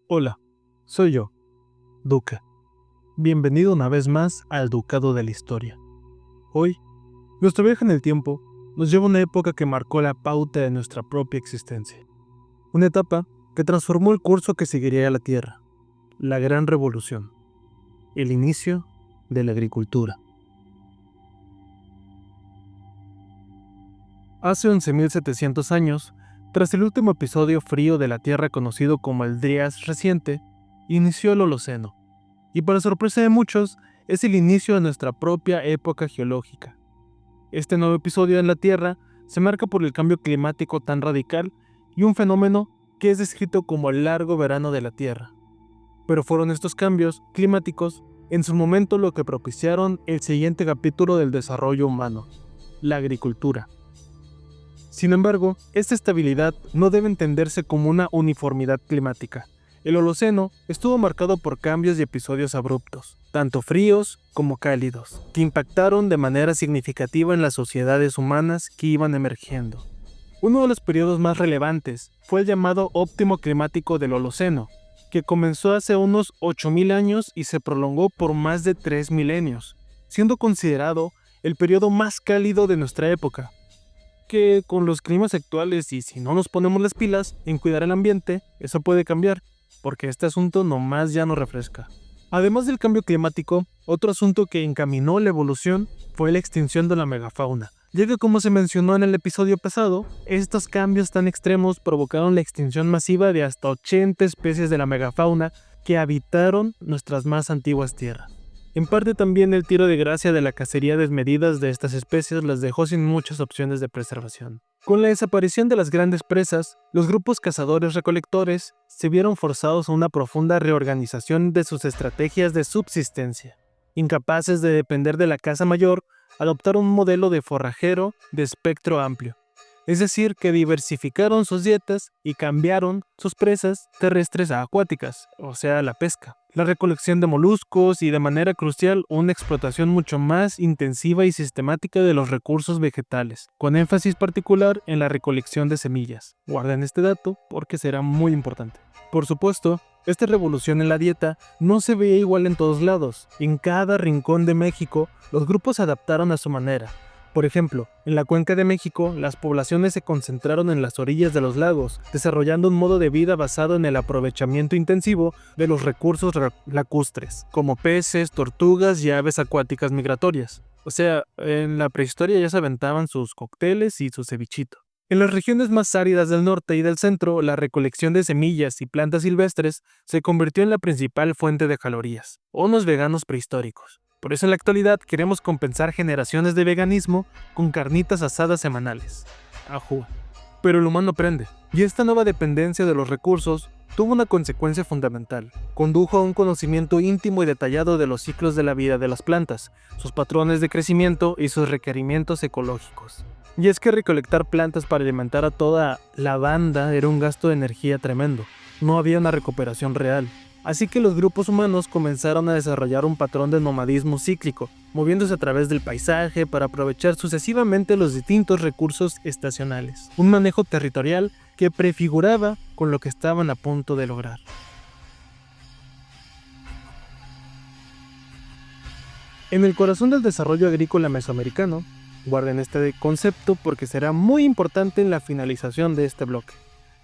Hola, soy yo, Duca. Bienvenido una vez más al Ducado de la Historia. Hoy, nuestro viaje en el tiempo nos lleva a una época que marcó la pauta de nuestra propia existencia. Una etapa que transformó el curso que seguiría la Tierra, la Gran Revolución, el inicio de la agricultura. Hace 11.700 años, tras el último episodio frío de la Tierra conocido como el Dryas reciente, inició el Holoceno. Y para sorpresa de muchos, es el inicio de nuestra propia época geológica. Este nuevo episodio en la Tierra se marca por el cambio climático tan radical y un fenómeno que es descrito como el largo verano de la Tierra. Pero fueron estos cambios climáticos en su momento lo que propiciaron el siguiente capítulo del desarrollo humano, la agricultura. Sin embargo, esta estabilidad no debe entenderse como una uniformidad climática. El Holoceno estuvo marcado por cambios y episodios abruptos, tanto fríos como cálidos, que impactaron de manera significativa en las sociedades humanas que iban emergiendo. Uno de los periodos más relevantes fue el llamado óptimo climático del Holoceno, que comenzó hace unos 8.000 años y se prolongó por más de 3 milenios, siendo considerado el periodo más cálido de nuestra época. Que con los climas actuales y si no nos ponemos las pilas en cuidar el ambiente, eso puede cambiar, porque este asunto nomás ya no refresca. Además del cambio climático, otro asunto que encaminó la evolución fue la extinción de la megafauna, ya que como se mencionó en el episodio pasado, estos cambios tan extremos provocaron la extinción masiva de hasta 80 especies de la megafauna que habitaron nuestras más antiguas tierras. En parte también el tiro de gracia de la cacería desmedida de estas especies las dejó sin muchas opciones de preservación. Con la desaparición de las grandes presas, los grupos cazadores-recolectores se vieron forzados a una profunda reorganización de sus estrategias de subsistencia. Incapaces de depender de la caza mayor, adoptaron un modelo de forrajero de espectro amplio. Es decir, que diversificaron sus dietas y cambiaron sus presas terrestres a acuáticas, o sea, la pesca, la recolección de moluscos y, de manera crucial, una explotación mucho más intensiva y sistemática de los recursos vegetales, con énfasis particular en la recolección de semillas. Guarden este dato porque será muy importante. Por supuesto, esta revolución en la dieta no se veía igual en todos lados. En cada rincón de México, los grupos se adaptaron a su manera. Por ejemplo, en la Cuenca de México, las poblaciones se concentraron en las orillas de los lagos, desarrollando un modo de vida basado en el aprovechamiento intensivo de los recursos lacustres, como peces, tortugas y aves acuáticas migratorias. O sea, en la prehistoria ya se aventaban sus cócteles y su cevichito. En las regiones más áridas del norte y del centro, la recolección de semillas y plantas silvestres se convirtió en la principal fuente de calorías, o unos veganos prehistóricos. Por eso en la actualidad queremos compensar generaciones de veganismo con carnitas asadas semanales. Ajúa. Pero el humano aprende, y esta nueva dependencia de los recursos tuvo una consecuencia fundamental. Condujo a un conocimiento íntimo y detallado de los ciclos de la vida de las plantas, sus patrones de crecimiento y sus requerimientos ecológicos. Y es que recolectar plantas para alimentar a toda la banda era un gasto de energía tremendo. No había una recuperación real. Así que los grupos humanos comenzaron a desarrollar un patrón de nomadismo cíclico, moviéndose a través del paisaje para aprovechar sucesivamente los distintos recursos estacionales. Un manejo territorial que prefiguraba con lo que estaban a punto de lograr. En el corazón del desarrollo agrícola mesoamericano, guarden este concepto porque será muy importante en la finalización de este bloque.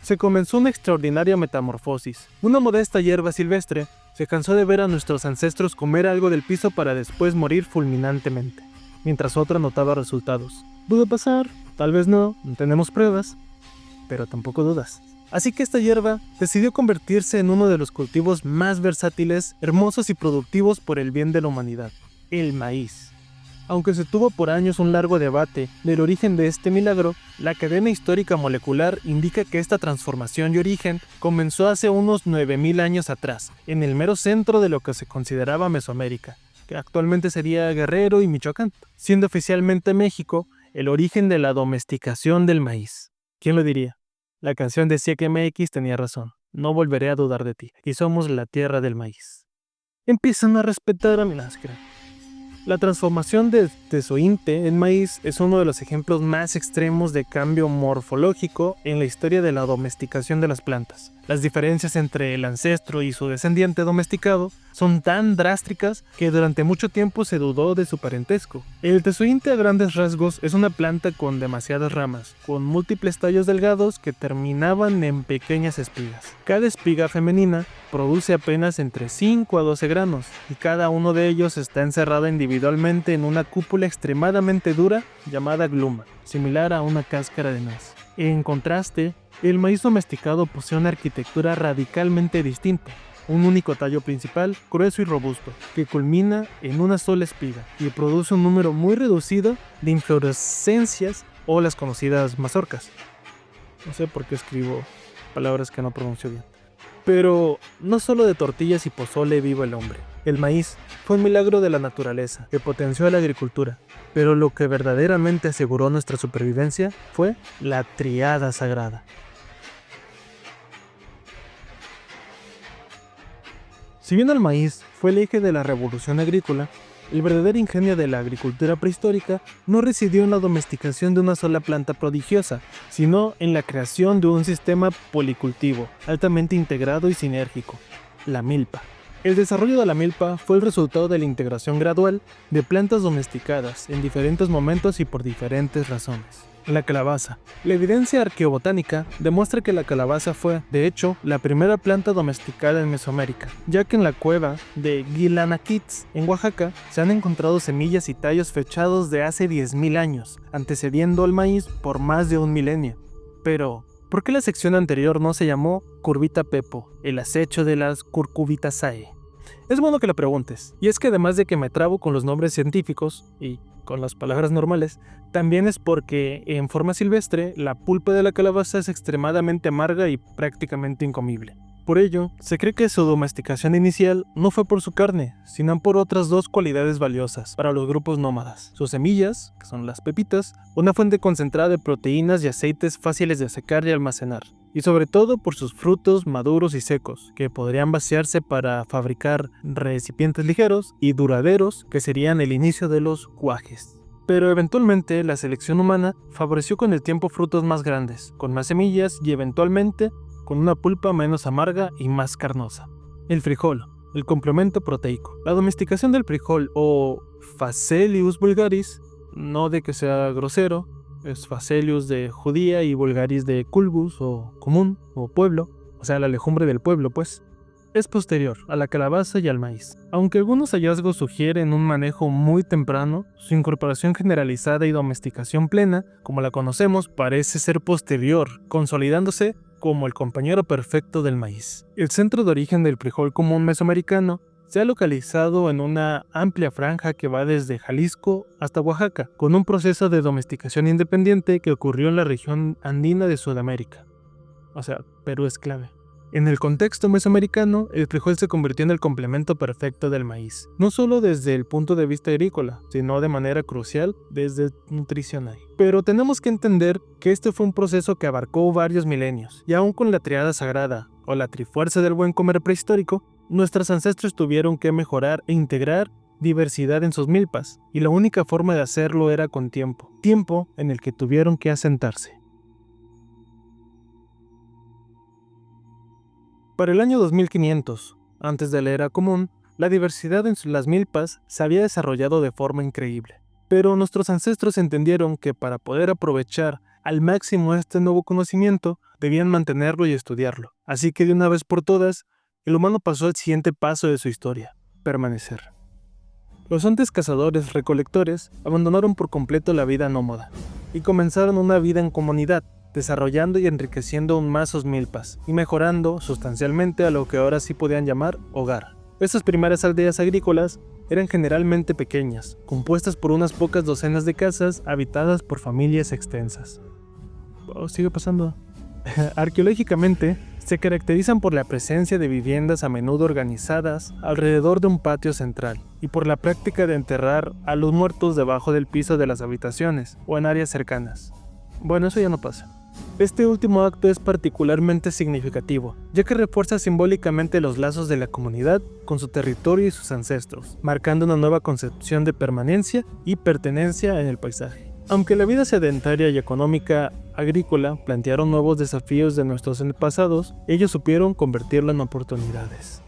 Se comenzó una extraordinaria metamorfosis. Una modesta hierba silvestre se cansó de ver a nuestros ancestros comer algo del piso para después morir fulminantemente, mientras otra notaba resultados. ¿Pudo pasar? Tal vez no tenemos pruebas, pero tampoco dudas. Así que esta hierba decidió convertirse en uno de los cultivos más versátiles, hermosos y productivos por el bien de la humanidad, el maíz. Aunque se tuvo por años un largo debate del origen de este milagro, la cadena histórica molecular indica que esta transformación y origen comenzó hace unos 9.000 años atrás, en el mero centro de lo que se consideraba Mesoamérica, que actualmente sería Guerrero y Michoacán, siendo oficialmente México el origen de la domesticación del maíz. ¿Quién lo diría? La canción de Siek MX tenía razón, no volveré a dudar de ti, y somos la tierra del maíz. Empiezan a respetar a mi Nazca. La transformación de tezointe en maíz es uno de los ejemplos más extremos de cambio morfológico en la historia de la domesticación de las plantas. Las diferencias entre el ancestro y su descendiente domesticado son tan drásticas que durante mucho tiempo se dudó de su parentesco. El tezointe a grandes rasgos es una planta con demasiadas ramas, con múltiples tallos delgados que terminaban en pequeñas espigas. Cada espiga femenina produce apenas entre 5 a 12 granos, y cada uno de ellos está encerrado individualmente en una cúpula extremadamente dura llamada gluma, similar a una cáscara de nuez. En contraste, el maíz domesticado posee una arquitectura radicalmente distinta, un único tallo principal, grueso y robusto, que culmina en una sola espiga y produce un número muy reducido de inflorescencias o las conocidas mazorcas. No sé por qué escribo palabras que no pronuncio bien. Pero no solo de tortillas y pozole vive el hombre. El maíz fue un milagro de la naturaleza que potenció la agricultura, pero lo que verdaderamente aseguró nuestra supervivencia fue la tríada sagrada. Si bien el maíz fue el eje de la revolución agrícola, el verdadero ingenio de la agricultura prehistórica no residió en la domesticación de una sola planta prodigiosa, sino en la creación de un sistema policultivo altamente integrado y sinérgico, la milpa. El desarrollo de la milpa fue el resultado de la integración gradual de plantas domesticadas en diferentes momentos y por diferentes razones. La calabaza. La evidencia arqueobotánica demuestra que la calabaza fue, de hecho, la primera planta domesticada en Mesoamérica, ya que en la cueva de Guilanaquitz, en Oaxaca, se han encontrado semillas y tallos fechados de hace 10.000 años, antecediendo al maíz por más de un milenio. Pero, ¿por qué la sección anterior no se llamó Curvita Pepo, el acecho de las Curcubitaceae? Es bueno que lo preguntes, y es que además de que me trabo con los nombres científicos y con las palabras normales, también es porque en forma silvestre la pulpa de la calabaza es extremadamente amarga y prácticamente incomible. Por ello, se cree que su domesticación inicial no fue por su carne, sino por otras dos cualidades valiosas para los grupos nómadas: sus semillas, que son las pepitas, una fuente concentrada de proteínas y aceites fáciles de secar y almacenar, y sobre todo por sus frutos maduros y secos, que podrían vaciarse para fabricar recipientes ligeros y duraderos que serían el inicio de los cuajes. Pero eventualmente la selección humana favoreció con el tiempo frutos más grandes, con más semillas y eventualmente con una pulpa menos amarga y más carnosa. El frijol, el complemento proteico. La domesticación del frijol o Phaceolus vulgaris, no de que sea grosero, es Phaceolus de judía y vulgaris de culbus o común o pueblo, o sea la legumbre del pueblo pues, es posterior a la calabaza y al maíz. Aunque algunos hallazgos sugieren un manejo muy temprano, su incorporación generalizada y domesticación plena, como la conocemos, parece ser posterior, consolidándose como el compañero perfecto del maíz. El centro de origen del frijol común mesoamericano se ha localizado en una amplia franja que va desde Jalisco hasta Oaxaca, con un proceso de domesticación independiente que ocurrió en la región andina de Sudamérica. O sea, Perú es clave. En el contexto mesoamericano, el frijol se convirtió en el complemento perfecto del maíz, no solo desde el punto de vista agrícola, sino de manera crucial desde el nutricional. Pero tenemos que entender que este fue un proceso que abarcó varios milenios, y aún con la triada sagrada, o la trifuerza del buen comer prehistórico, nuestros ancestros tuvieron que mejorar e integrar diversidad en sus milpas, y la única forma de hacerlo era con tiempo en el que tuvieron que asentarse. Para el año 2500, antes de la era común, la diversidad en las milpas se había desarrollado de forma increíble. Pero nuestros ancestros entendieron que para poder aprovechar al máximo este nuevo conocimiento, debían mantenerlo y estudiarlo. Así que de una vez por todas, el humano pasó al siguiente paso de su historia: permanecer. Los antes cazadores-recolectores abandonaron por completo la vida nómada y comenzaron una vida en comunidad, desarrollando y enriqueciendo aún más sus milpas y mejorando sustancialmente a lo que ahora sí podían llamar hogar. Estas primeras aldeas agrícolas eran generalmente pequeñas, compuestas por unas pocas docenas de casas habitadas por familias extensas. Sigue pasando. Arqueológicamente, se caracterizan por la presencia de viviendas a menudo organizadas alrededor de un patio central y por la práctica de enterrar a los muertos debajo del piso de las habitaciones o en áreas cercanas. Bueno, eso ya no pasa. Este último acto es particularmente significativo, ya que refuerza simbólicamente los lazos de la comunidad con su territorio y sus ancestros, marcando una nueva concepción de permanencia y pertenencia en el paisaje. Aunque la vida sedentaria y económica agrícola plantearon nuevos desafíos de nuestros antepasados, ellos supieron convertirlo en oportunidades.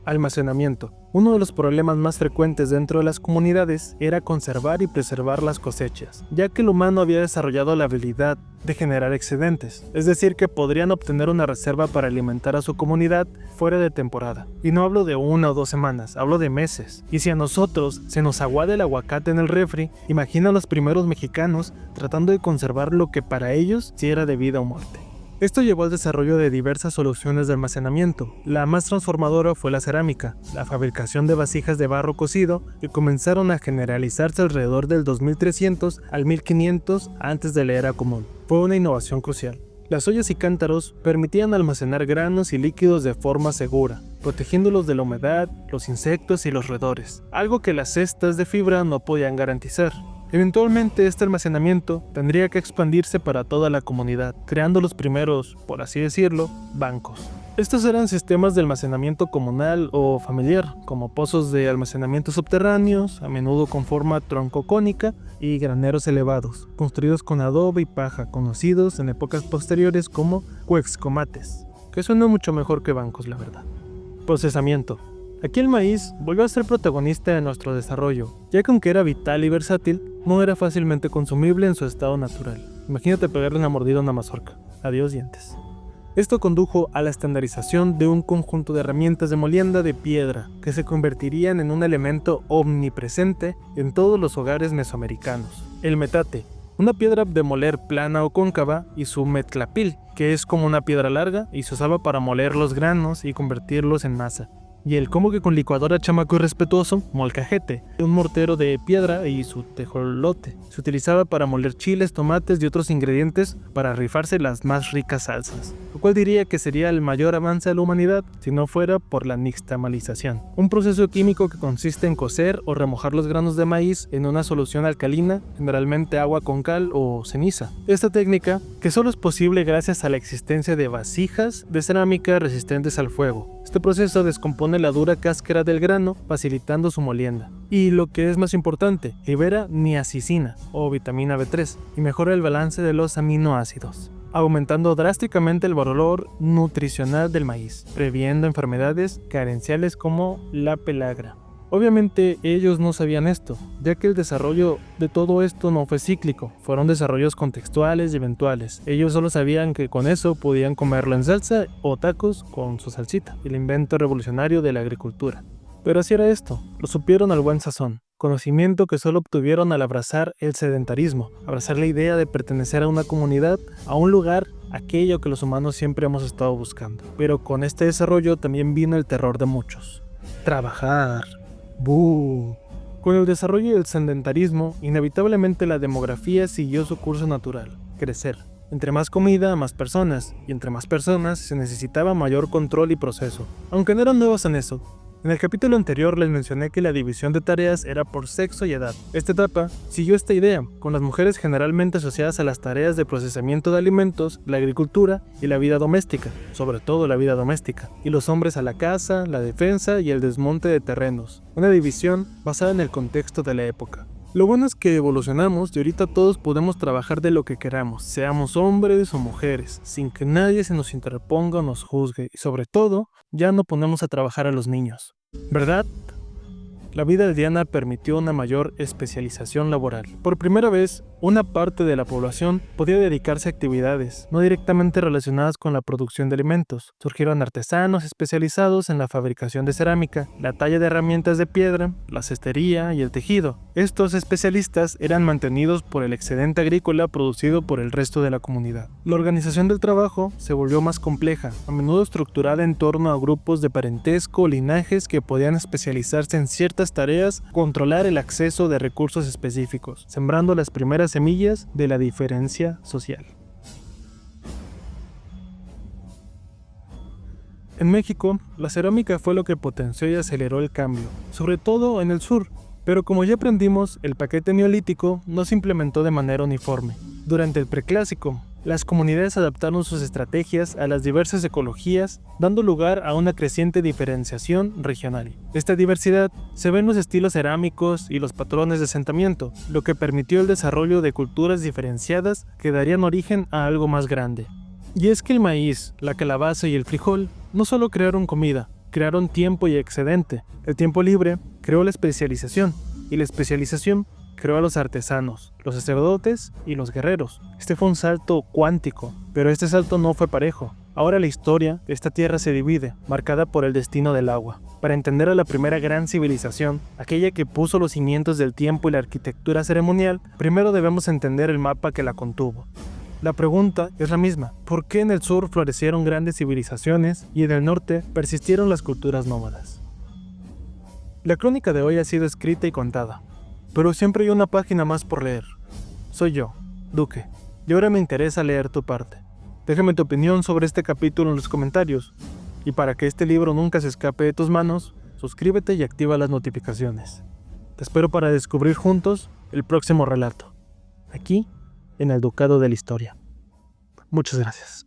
Almacenamiento. Uno de los problemas más frecuentes dentro de las comunidades era conservar y preservar las cosechas, ya que el humano había desarrollado la habilidad de generar excedentes, es decir, que podrían obtener una reserva para alimentar a su comunidad fuera de temporada. Y no hablo de 1 o 2 semanas, hablo de meses. Y si a nosotros se nos aguada el aguacate en el refri, imagina a los primeros mexicanos tratando de conservar lo que para ellos sí era de vida o muerte. Esto llevó al desarrollo de diversas soluciones de almacenamiento. La más transformadora fue la cerámica, la fabricación de vasijas de barro cocido que comenzaron a generalizarse alrededor del 2300 al 1500 antes de la era común. Fue una innovación crucial. Las ollas y cántaros permitían almacenar granos y líquidos de forma segura, protegiéndolos de la humedad, los insectos y los roedores, algo que las cestas de fibra no podían garantizar. Eventualmente este almacenamiento tendría que expandirse para toda la comunidad, creando los primeros, por así decirlo, bancos. Estos eran sistemas de almacenamiento comunal o familiar, como pozos de almacenamiento subterráneos, a menudo con forma troncocónica, y graneros elevados, construidos con adobe y paja, conocidos en épocas posteriores como cuexcomates, que suena mucho mejor que bancos, la verdad. Procesamiento. Aquí el maíz volvió a ser protagonista de nuestro desarrollo, ya que aunque era vital y versátil, no era fácilmente consumible en su estado natural. Imagínate pegarle una mordida a una mazorca. Adiós dientes. Esto condujo a la estandarización de un conjunto de herramientas de molienda de piedra que se convertirían en un elemento omnipresente en todos los hogares mesoamericanos. El metate, una piedra de moler plana o cóncava, y su metlapil, que es como una piedra larga y se usaba para moler los granos y convertirlos en masa. Y el como que con licuadora chamaco y respetuoso, molcajete, un mortero de piedra y su tejolote. Se utilizaba para moler chiles, tomates y otros ingredientes para rifarse las más ricas salsas, lo cual diría que sería el mayor avance de la humanidad si no fuera por la nixtamalización, un proceso químico que consiste en cocer o remojar los granos de maíz en una solución alcalina, generalmente agua con cal o ceniza. Esta técnica, que solo es posible gracias a la existencia de vasijas de cerámica resistentes al fuego. Este proceso descompone la dura cáscara del grano, facilitando su molienda. Y lo que es más importante, libera niacina o vitamina B3 y mejora el balance de los aminoácidos, aumentando drásticamente el valor nutricional del maíz, previendo enfermedades carenciales como la pelagra. Obviamente ellos no sabían esto, ya que el desarrollo de todo esto no fue cíclico, fueron desarrollos contextuales y eventuales. Ellos solo sabían que con eso podían comerlo en salsa o tacos con su salsita, el invento revolucionario de la agricultura. Pero así era esto, lo supieron al buen sazón, conocimiento que solo obtuvieron al abrazar el sedentarismo, abrazar la idea de pertenecer a una comunidad, a un lugar, aquello que los humanos siempre hemos estado buscando. Pero con este desarrollo también vino el terror de muchos: trabajar. ¡Bú! Con el desarrollo del sedentarismo, inevitablemente la demografía siguió su curso natural: crecer. Entre más comida, más personas, y entre más personas se necesitaba mayor control y proceso, aunque no eran nuevos en eso. En el capítulo anterior les mencioné que la división de tareas era por sexo y edad. Esta etapa siguió esta idea, con las mujeres generalmente asociadas a las tareas de procesamiento de alimentos, la agricultura y la vida doméstica, sobre todo la vida doméstica, y los hombres a la caza, la defensa y el desmonte de terrenos, una división basada en el contexto de la época. Lo bueno es que evolucionamos y ahorita todos podemos trabajar de lo que queramos, seamos hombres o mujeres, sin que nadie se nos interponga o nos juzgue, y sobre todo, ya no ponemos a trabajar a los niños, ¿verdad? La vida de Diana permitió una mayor especialización laboral. Por primera vez, una parte de la población podía dedicarse a actividades no directamente relacionadas con la producción de alimentos. Surgieron artesanos especializados en la fabricación de cerámica, la talla de herramientas de piedra, la cestería y el tejido. Estos especialistas eran mantenidos por el excedente agrícola producido por el resto de la comunidad. La organización del trabajo se volvió más compleja, a menudo estructurada en torno a grupos de parentesco o linajes que podían especializarse en ciertas tareas, controlar el acceso de recursos específicos, sembrando las primeras semillas de la diferencia social. En México, la cerámica fue lo que potenció y aceleró el cambio, sobre todo en el sur, pero como ya aprendimos, el paquete neolítico no se implementó de manera uniforme. Durante el preclásico, Las comunidades adaptaron sus estrategias a las diversas ecologías, dando lugar a una creciente diferenciación regional. Esta diversidad se ve en los estilos cerámicos y los patrones de asentamiento, lo que permitió el desarrollo de culturas diferenciadas que darían origen a algo más grande. Y es que el maíz, la calabaza y el frijol no solo crearon comida, crearon tiempo y excedente. El tiempo libre creó la especialización, y la especialización creó a los artesanos, los sacerdotes y los guerreros. Este fue un salto cuántico, pero este salto no fue parejo. Ahora la historia de esta tierra se divide, marcada por el destino del agua. Para entender a la primera gran civilización, aquella que puso los cimientos del tiempo y la arquitectura ceremonial, primero debemos entender el mapa que la contuvo. La pregunta es la misma: ¿por qué en el sur florecieron grandes civilizaciones y en el norte persistieron las culturas nómadas? La crónica de hoy ha sido escrita y contada, pero siempre hay una página más por leer. Soy yo, Duque, y ahora me interesa leer tu parte. Déjame tu opinión sobre este capítulo en los comentarios, y para que este libro nunca se escape de tus manos, suscríbete y activa las notificaciones. Te espero para descubrir juntos el próximo relato, aquí en el Ducado de la Historia. Muchas gracias.